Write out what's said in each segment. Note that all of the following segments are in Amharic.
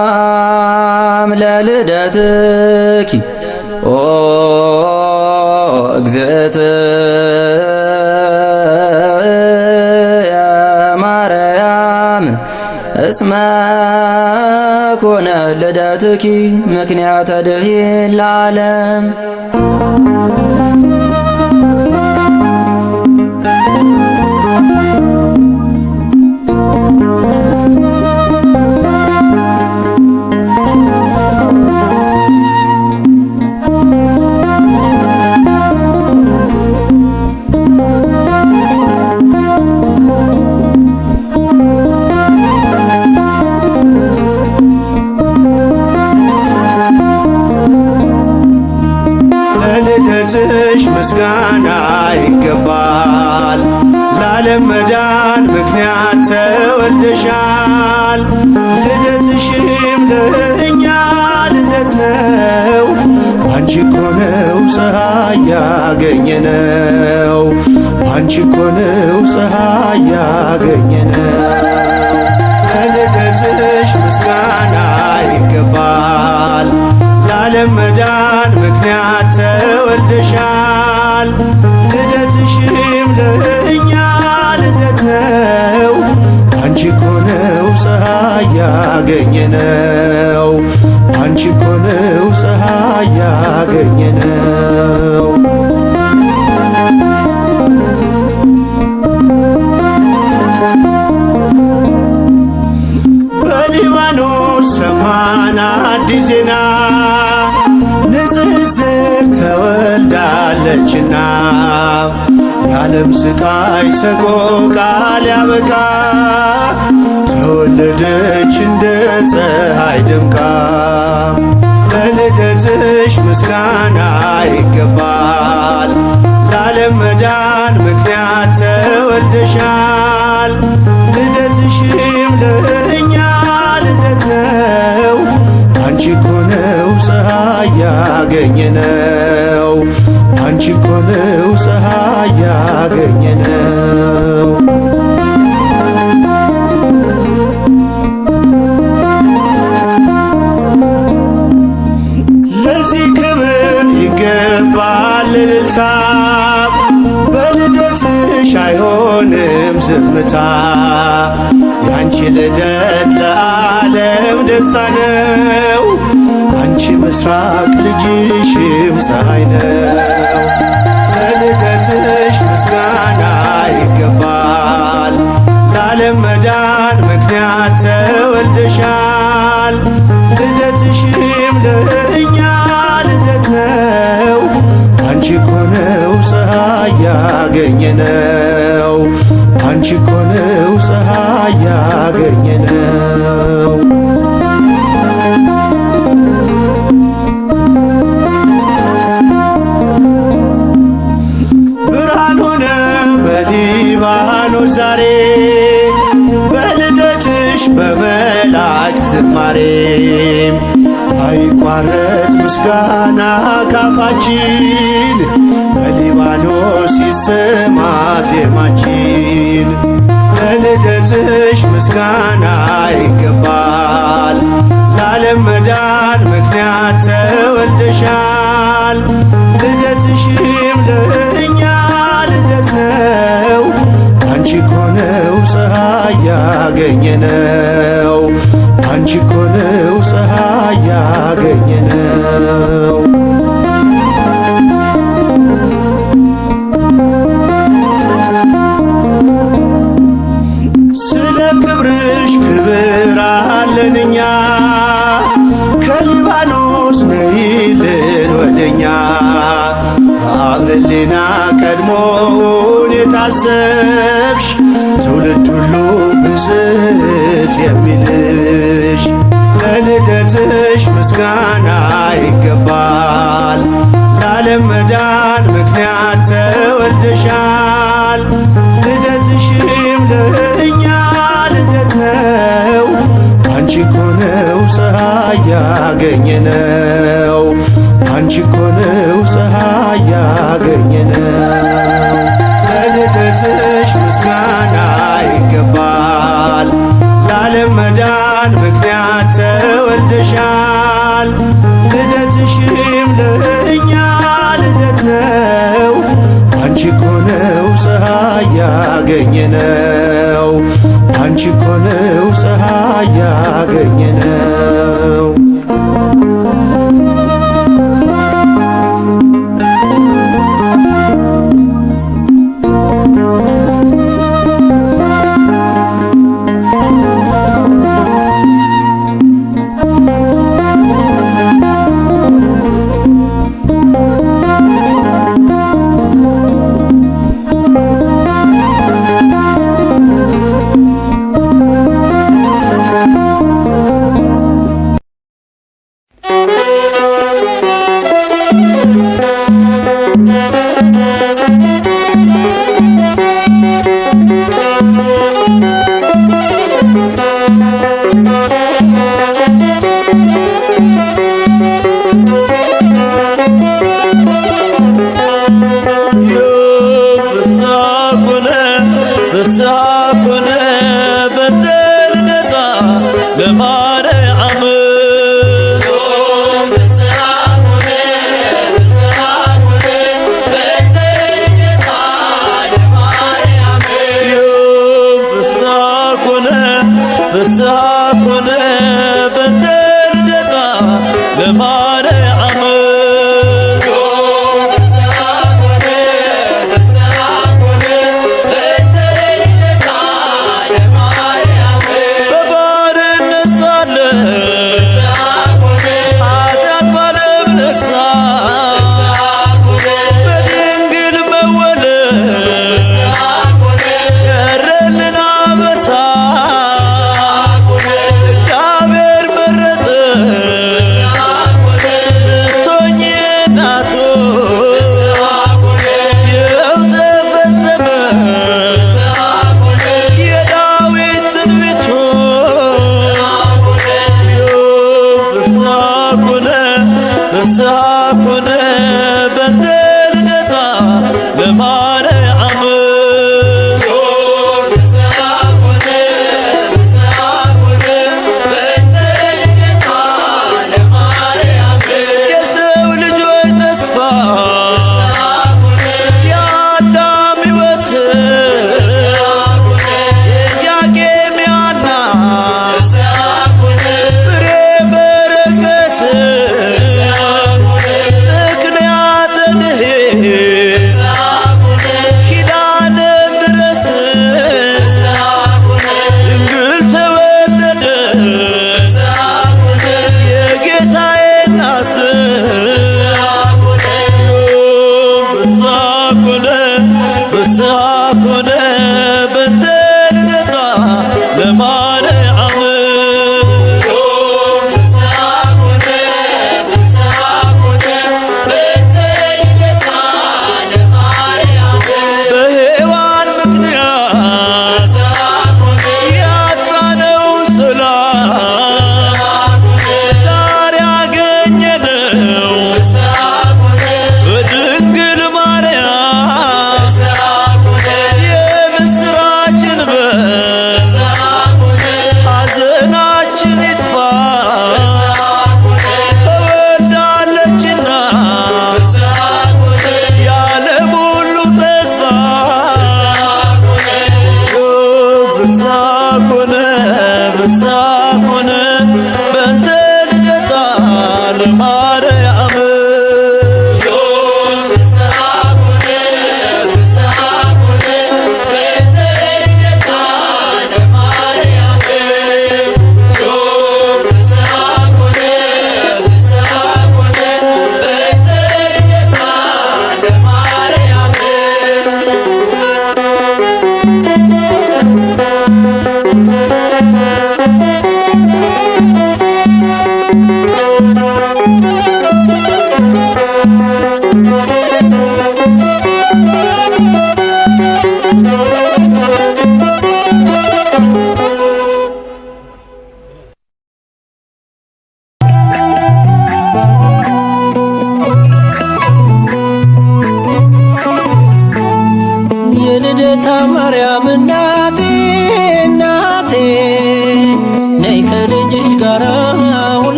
ሰላም ለልደትኪ ኦ እግዝእትየ ማርያም እስመ ኮነ ልደትኪ ምክንያተ ድኂን ለዓለም። ለልደትሽ ምስጋና ይገባል፣ ለዓለም መዳን ምክንያት ተወልደሻል። ልደትሽም ለእኛ ልደት ነው፣ ባንቺ እኮ ነው ፀሐይ ያገኘነው፣ ባንቺ እኮ ነው ፀሐይ ያገኘነው። ለልደትሽ ምስጋና ይገባል፣ ለዓለም መዳን ምክንያት ተወልደሻል። ልደትሽም ለእኛ ልደት ነው፣ ባንቺ እኮ ነው ፀሐይ ያገኘነው፣ ባንቺ እኮ ነው ፀሐይ ያገኘነው። በሊባኖስ ሰማን አዲስ ዜና፣ ንጽሕት ተወልዳለችና የዓለም ስቃይ ሰቆቃ ሊያበቃ ተወለደች እንደ ፀሐይ ደምቃ። ለልደትሽ ምስጋና ይገባል፣ ለዓለም መዳን ምክንያት ተወልደሻል። ልደትሽም ለእኛ ልደት ነው፣ ባንቺ እኮ ነው ፀሐይ ያገኘነው፣ ባንቺ እኮ ነው ፀሐይ ያገኘነው። ለዚህ ክብር ይገባል እልልታ፣ በልደትሽ አይሆንም ዝምታ። ያንቺ ልደት ለዓለም ደስታ ነው፣ አንቺ ምስራቅ ልጅሽም ፀሐይ ነው። ለልደትሽ ምስጋና ይገባል፣ ለዓለም መዳን ምክንያት ተወልደሻል። ልደትሽም ለእኛ ልደት ነው፣ ባንቺ እኮ ነው ፀሐይ ያገኘነው፣ ባንቺ እኮ ነው ፀሐይ ያገኘነው። ብርሃን ሆነ በሊባኖስ ዛሬ፣ በልደትሽ በመላእክት ዝማሬ። አይቋረጥ ምስጋና ካፋችን፣ በሊባኖስ ይሰማ ዜማችን። ለልደትሽ ምስጋና ይገባል፣ ለዓለም መዳን ምክንያት ተወልደሻል። ልደትሽም ለእኛ ልደት ነው፣ ባንቺ እኮ ነው ፀሐይ ያገኘነው፣ ባንቺ እኮ ነው ፀሐይ ያገኘነው። ስለ ክብርሽ ክብር አለን እኛ፣ ከሊባኖስ ነይልን ወደኛ። በአብ ሕሊና ቀድሞውን የታሰብሽ፣ ትውልድ ሁሉ ብፅዕት የሚልሽ። ለልደትሽ ምስጋና ይገባል፣ ለዓለም መዳን ምክንያት ተወልደሻል። ልደትሽም ለእኛ ልደት ነው፣ ባንቺ እኮ ነው ፀሐይ ያገኘነው፣ ባንቺ እኮ ነው ፀሐይ ያገኘነው። ለልደትሽ ምስጋና ይገባል፣ መዳን ምክንያት ተወልደሻል። ልደትሽም ለእኛ ልደት ነው። አንቺ እኮ ነው ፀሐይ ያገኘነው፣ አንቺ እኮ ነው ፀሐይ ያገኘነው።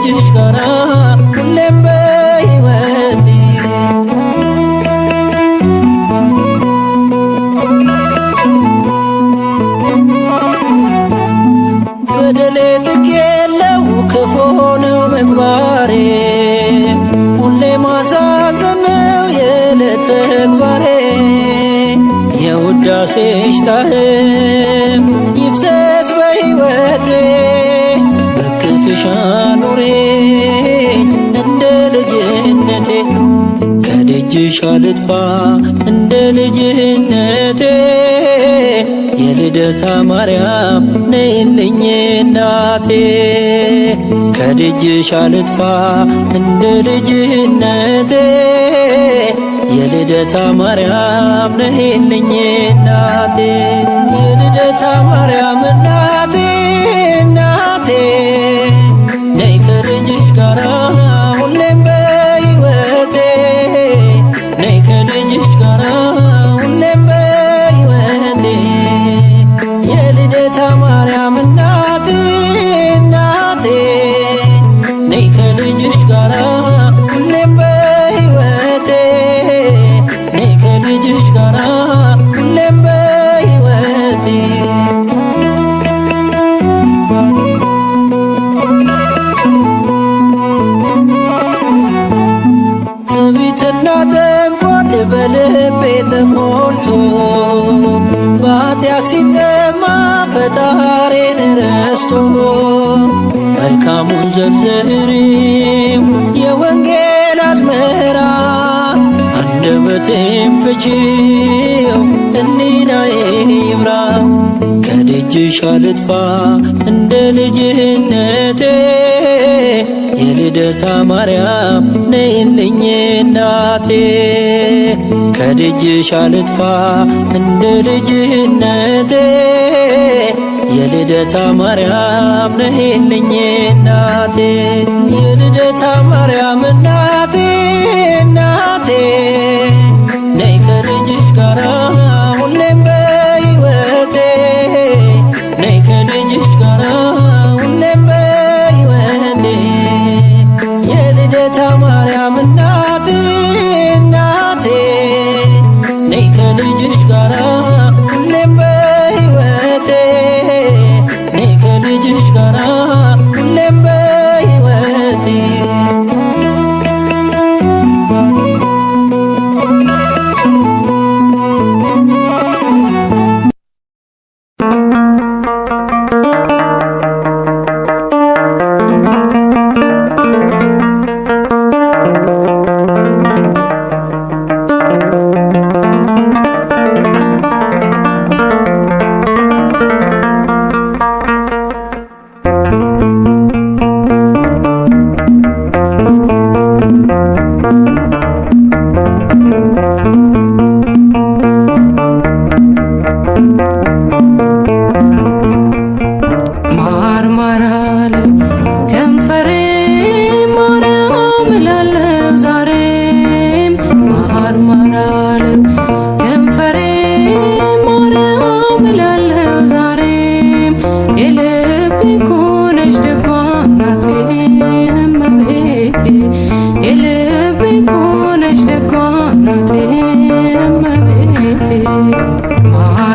ከልጅሽ ጋራ ሁሌም በሕይወቴ በደሌ ጥግ የለው ክፉ ነው ምግባሬ ሁሌ ማሳዘን ነው የዕለት ተግባሬ የውዳሴሽ ጣዕም ይፍሰስ በሕይወቴ በክፍሽ አኑሬኝ እንደ ልጅነቴ ከደጅሽ አልጥፋ እንደ ልጅነቴ የልደታ ማርያም ነይልኝ እናቴ ከደጅሽ አልጥፋ እንደ ልጅነቴ የልደታ ማርያም ነይልኝ እናቴ የልደታ ማርያም እናቴ እናቴ ነይ ከልጅሽ ጋራ ሁሌም በሕይወቴ ነይ ከልጅሽ ጋራ ሁሌም በሕይወቴ የልደታ ማርያም እናቴ እናቴ ነይ ከልጅሽ ጋራ ሁሌም በሕይወቴ ነይ ከልጅሽ ጋራ ሁሌም በሕይወቴ ትዕቢትና ተንኮል በልቤ ተሞልቶ በኃጢአት ሲጠማ ፈጣሪን ረስቶ መልካሙን ዘርዝሪው የወንጌል አዝመራ አንደበቴም ፍቺው ሕሊናዬ ይብራ ከደጅሽ አልጥፋ እንደ ልጅነቴ የልደታ ማርያም ነይልኝ እናቴ ከደጅሽ አልጥፋ እንደ ልጅነቴ የልደታ ማርያም ነይልኝ እናቴ የልደታ ማርያም እናቴ እናቴ ነይ ከልጅሽ ጋራ ሁሌም በሕይወቴ ነይ ከልጅሽ ጋራ ሁሌም በሕይወቴ የልደታ ማርያም እናቴ እናቴ ነይ ከልጅሽ ጋራ ሁሌም በሕይወቴ ነይ ከልጅሽ ጋራ ሁሌም በሕይወቴ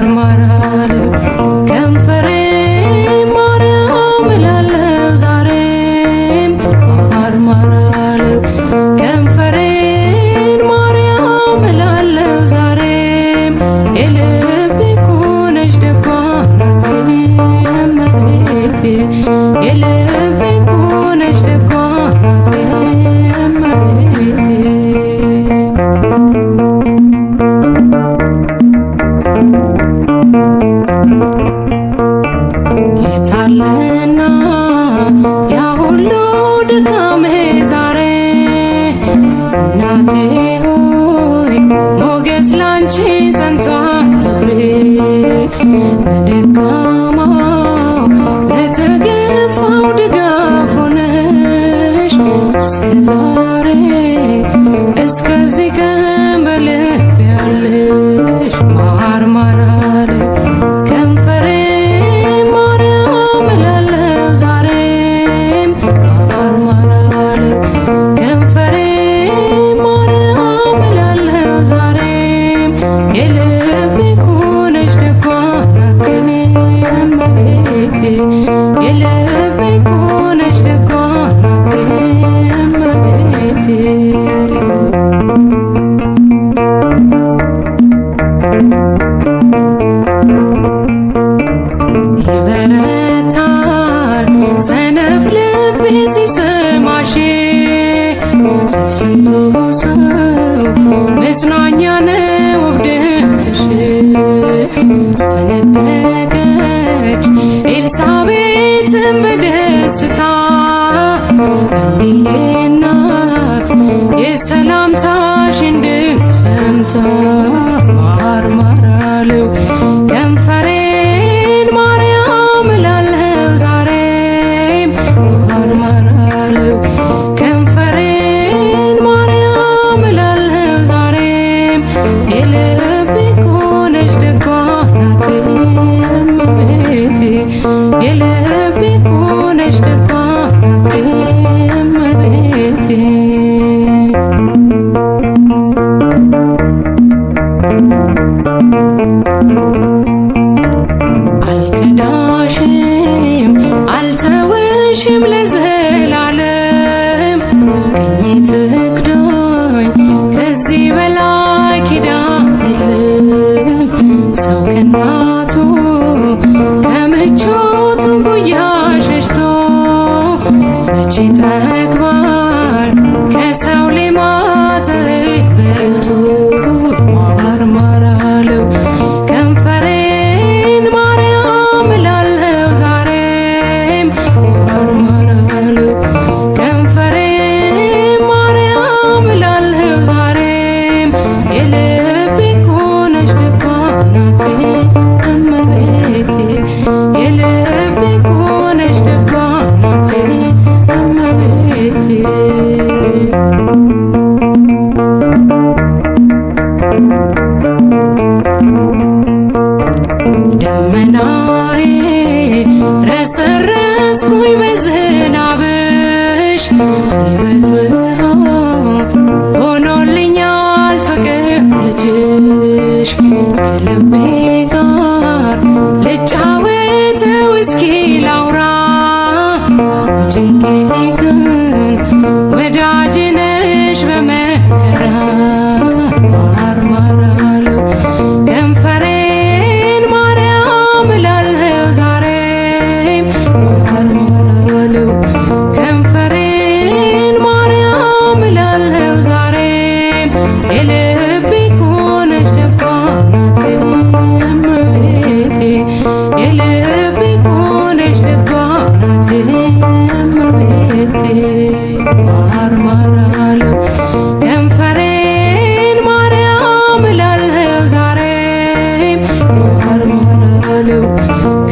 Mar ሲሰማሽ ስንቱ ሰው መጽናኛ ነው ድምፅሽ። ፈነደቀች ኤልሳቤጥም በደስታ እኒዬ እናት የሰላምታሽን ድምፅ ሰምታ ማርማር አለው ከንፈሬን ማርያም እላለሁ ዛሬም ማርማር አለው ከንፈሬን ማርያም እላለሁ ዛሬም የልቤ እኮ ነሽ ደጓ እናቴ እመቤቴ የልቤ እኮ ነሽ ደጓ እናቴ እመቤቴ አልከዳሽም አልተውሽም ለዘላለም ቀኜ ትክዳኝ ከዚህ በላይ ኪዳን የለም። ሰው ከእናቱ ከምቾቱ ጉያ ሸሽቶ መቼ ጠግባል ከሰው ሌማት በልቶ ማርማር አለው ከንፈሬን ማርያም እላለሁ ዛሬም ማርማር አለው ከንፈሬን ማርያም እላለሁ ዛሬም የልቤ እኮ ነሽ ደጓ እናቴ እመቤቴ የልቤ እኮ ነሽ ደጓ እናቴ እመቤቴ ደመናዬ ረሰረስኩኝ በዝናብሽ ሕይወት ውሃ ሆኖልኛል ፍቅር ልጅሽ ከልቤ ጋር ልጫወተው እስኪ ላውራ ጭንቄ ግን ወዳጅ ነሽ በመከራ ማርማር አለው ከንፈሬን ማርያም እላለሁ ዛሬም ማርማር አለው ከንፈሬን ማርያም እላለሁ ዛሬም የልቤ እኮ ነሽ ደጓ እናቴ እመቤቴ የልቤ እኮ ነሽ ደጓ እናቴ እመቤቴ ማርማር አለው ከንፈሬን ማርያም እላለሁ ዛሬም ማርማር አለው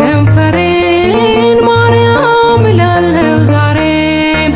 ከንፈሬን ማርያም እላለሁ ዛሬም